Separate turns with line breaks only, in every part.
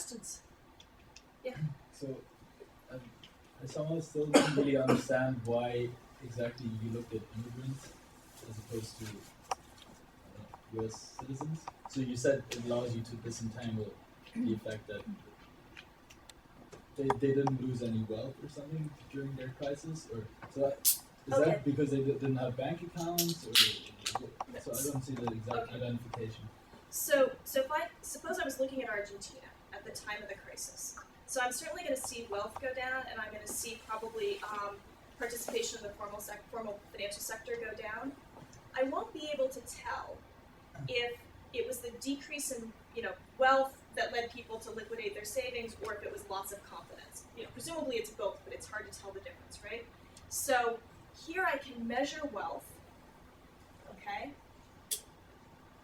questions? Yeah.
So, I somehow still don't really understand why exactly you looked at immigrants as opposed to U.S. citizens. So you said it allows you to disentangle the effect that they didn't lose any wealth or something during their crisis, or is that because they didn't have bank accounts, or so I don't see the exact identification.
So if I suppose I was looking at Argentina at the time of the crisis, so I'm certainly going to see wealth go down, and I'm going to see probably participation in the formal financial sector go down. I won't be able to tell if it was the decrease in wealth that led people to liquidate their savings, or if it was loss of confidence. Presumably it's both, but it's hard to tell the difference, right? So here I can measure wealth, okay?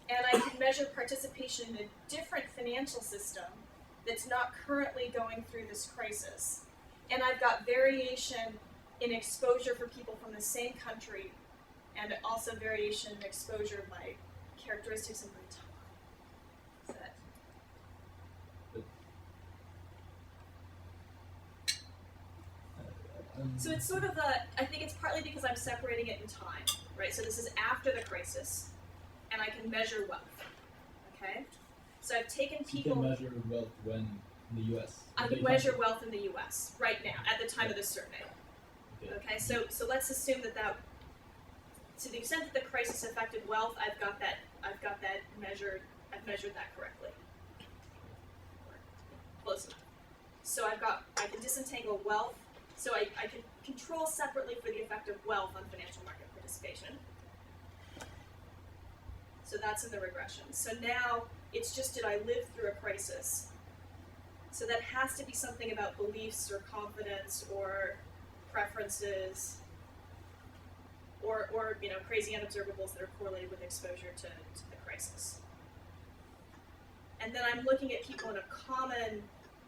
And I can measure participation in a different financial system that's not currently going through this crisis. And I've got variation in exposure for people from the same country, and also variation in exposure by characteristics and by time. Is that? So it's sort of I think it's partly because I'm separating it in time, right? So this is after the crisis, and I can measure wealth, okay? So I've taken people...
You can measure wealth when in the U.S.
I can measure wealth in the U.S. right now, at the time of the survey. Okay, so let's assume that to the extent that the crisis affected wealth, I've got that measured. I've measured that correctly. Close enough. So I can disentangle wealth. So I can control separately for the effect of wealth on financial market participation. So that's in the regression. So now it's just, did I live through a crisis? So that has to be something about beliefs or confidence or preferences or crazy unobservables that are correlated with exposure to the crisis. And then I'm looking at people in a common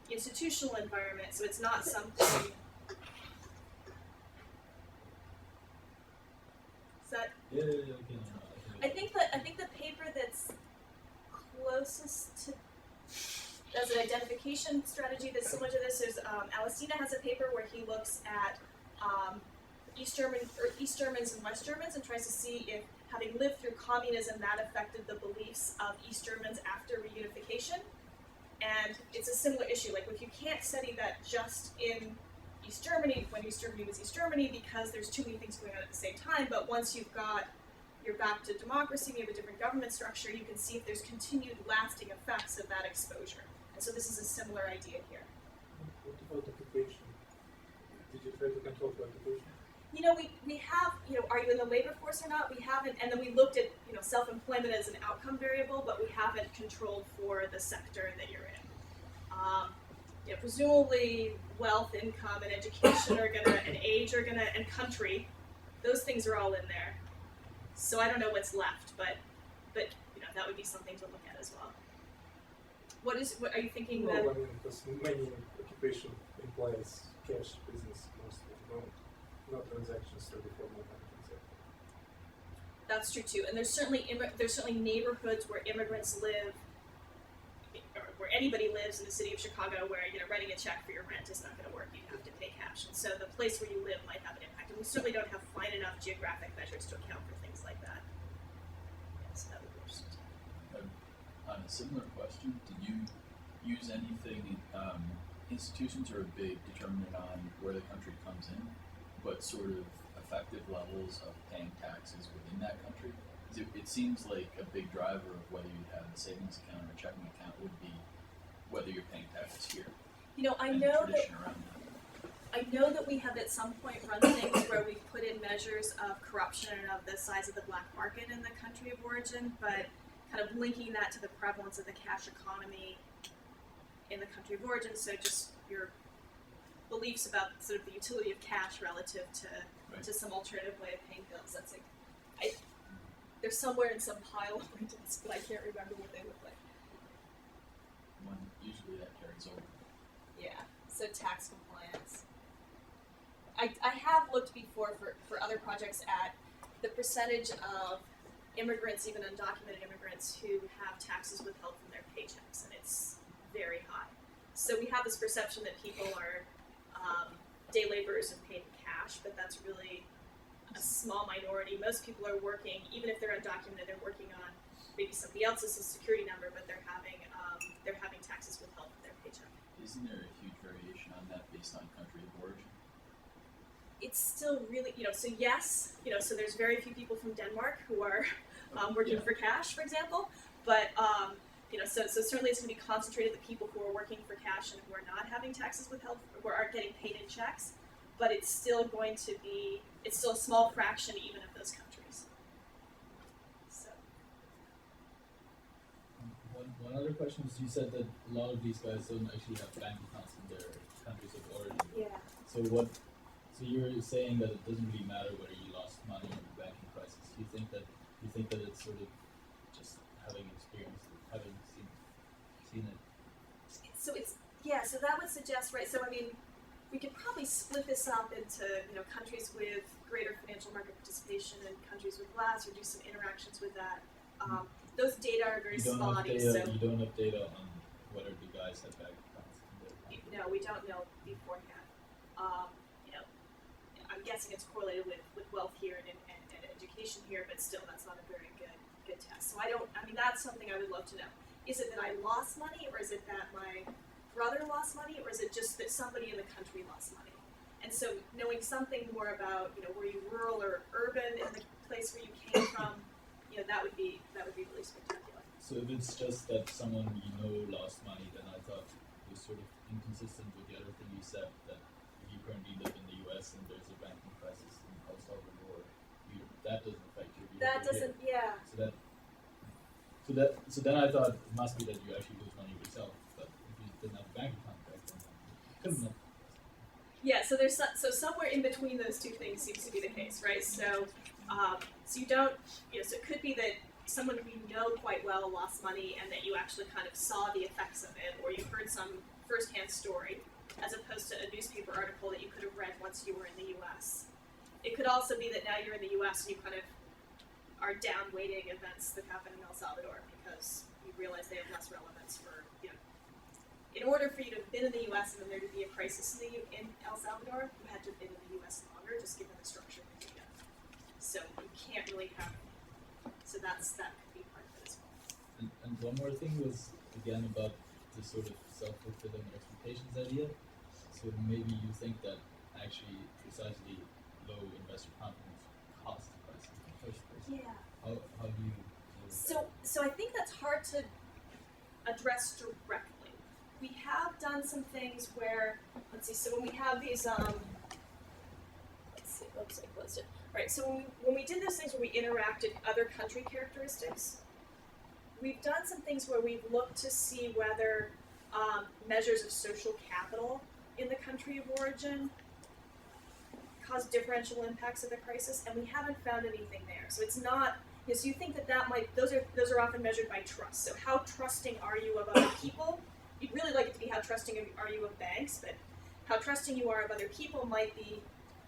institutional environment, so it's not something... Is that...
Yeah, okay.
I think the paper that's closest to as an identification strategy that's similar to this is Alessina has a paper where he looks at East Germans and West Germans and tries to see if, having lived through communism, that affected the beliefs of East Germans after reunification. And it's a similar issue. Like, if you can't study that just in East Germany, when East Germany was East Germany, because there's too many things going on at the same time, but once you're back to democracy, you have a different government structure, you can see if there's continued lasting effects of that exposure. And so this is a similar idea here.
What about occupation? Did you try to control for occupation?
We have, are you in the labor force or not? We haven't, and then we looked at, self-employment as an outcome variable, but we haven't controlled for the sector that you're in. Presumably wealth, income, and education are and age are and country, those things are all in there. So I don't know what's left, but that would be something to look at as well. What are you thinking?
No, I mean, because many occupation implies cash business mostly, not transactions through the formal banking.
That's true too, and there's certainly neighborhoods where immigrants live, or where anybody lives in the city of Chicago, where writing a check for your rent is not going to work. You have to pay cash, and so the place where you live might have an impact. And we certainly don't have fine enough geographic measures to account for things like that. Yes, that would be interesting.
On a similar question, did you use anything? Institutions are a big determinant on where the country comes in, but sort of effective levels of paying taxes within that country. It seems like a big driver of whether you have a savings account or a checking account would be whether you're paying taxes here.
I know that we have at some point run things where we've put in measures of corruption and of the size of the black market in the country of origin, but kind of linking that to the prevalence of the cash economy in the country of origin. So just your beliefs about sort of the utility of cash relative to some alternative way of paying bills. That's they're somewhere in some pile of items, but I can't remember what they look like.
Usually that carries over.
Yeah, so tax compliance. I have looked before for other projects at the percentage of immigrants, even undocumented immigrants, who have taxes withheld from their paychecks, and it's very high. So we have this perception that people are day laborers and paid in cash, but that's really a small minority. Most people are working, even if they're undocumented, they're working on maybe somebody else's Social Security number, but they're having taxes withheld from their paycheck.
Isn't there a huge variation on that based on country of origin?
It's still really, so yes, so there's very few people from Denmark who are working
Yeah.
for cash, for example, but so certainly it's going to be concentrated the people who are working for cash and who are not having taxes withheld, or aren't getting paid in checks, but it's still a small fraction even of those countries. So.
One other question is, you said that a lot of these guys don't actually have bank accounts in their countries of origin.
Yeah.
So you're saying that it doesn't really matter whether you lost money in the banking crisis. You think that it's sort of just having experienced it, having seen it.
So that would suggest, right? So I mean, we could probably split this up into countries with greater financial market participation and countries with less, or do some interactions with that. Those data are very spotty.
You don't have data on whether the guys have bank accounts in their country.
No, we don't know beforehand. I'm guessing it's correlated with wealth here and education here, but still, that's not a very good test. So that's something I would love to know. Is it that I lost money, or is it that my brother lost money, or is it just that somebody in the country lost money? And so knowing something more about, were you rural or urban in the place where you came from, that would be really spectacular.
So if it's just that someone lost money, then I thought it was sort of inconsistent with the other thing you said, that if you currently live in the US and there's a banking crisis in El Salvador, that doesn't affect your behavior.
That doesn't, yeah.
So then I thought it must be that you actually lose money yourself, but if you didn't have a bank account back then, you couldn't have.
Yeah, so so somewhere in between those two things seems to be the case, right? So you don't, so it could be that someone we know quite well lost money and that you actually kind of saw the effects of it, or you heard some firsthand story, as opposed to a newspaper article that you could have read once you were in the US. It could also be that now you're in the US and you kind of are down-weighting events that happen in El Salvador because you realize they have less relevance for, in order for you to have been in the US and then there to be a crisis in El Salvador, you had to have been in the US longer, just given the structure of the data. So you can't really have, so that could be part of it as well.
And one more thing was, again, about the sort of self-fulfilling expectations idea. So maybe you think that actually precisely low investor confidence caused the crisis in the first place.
Yeah.
How do you deal with that?
So I think that's hard to address directly. We have done some things where, let's see, so when we have these, let's see, oops, I closed it. Right, so when we did those things where we interacted other country characteristics, we've done some things where we've looked to see whether measures of social capital in the country of origin cause differential impacts of the crisis, and we haven't found anything there. So it's not, so you think that might, those are often measured by trust. So how trusting are you of other people? You'd really like it to be how trusting are you of banks, but how trusting you are of other people might be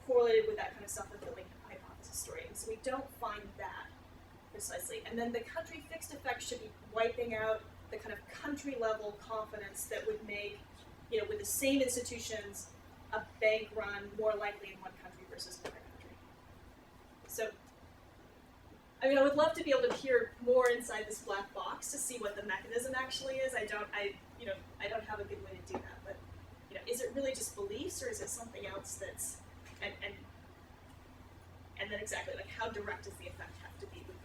correlated with that kind of self-fulfilling hypothesis story. And so we don't find that precisely. And then the country fixed effect should be wiping out the kind of country level confidence that would make, with the same institutions, a bank run more likely in one country versus another country. So, I would love to be able to peer more inside this black box to see what the mechanism actually is. I don't have a good way to do that, but is it really just beliefs, or is it something else that's and then exactly like how direct does the effect have to be with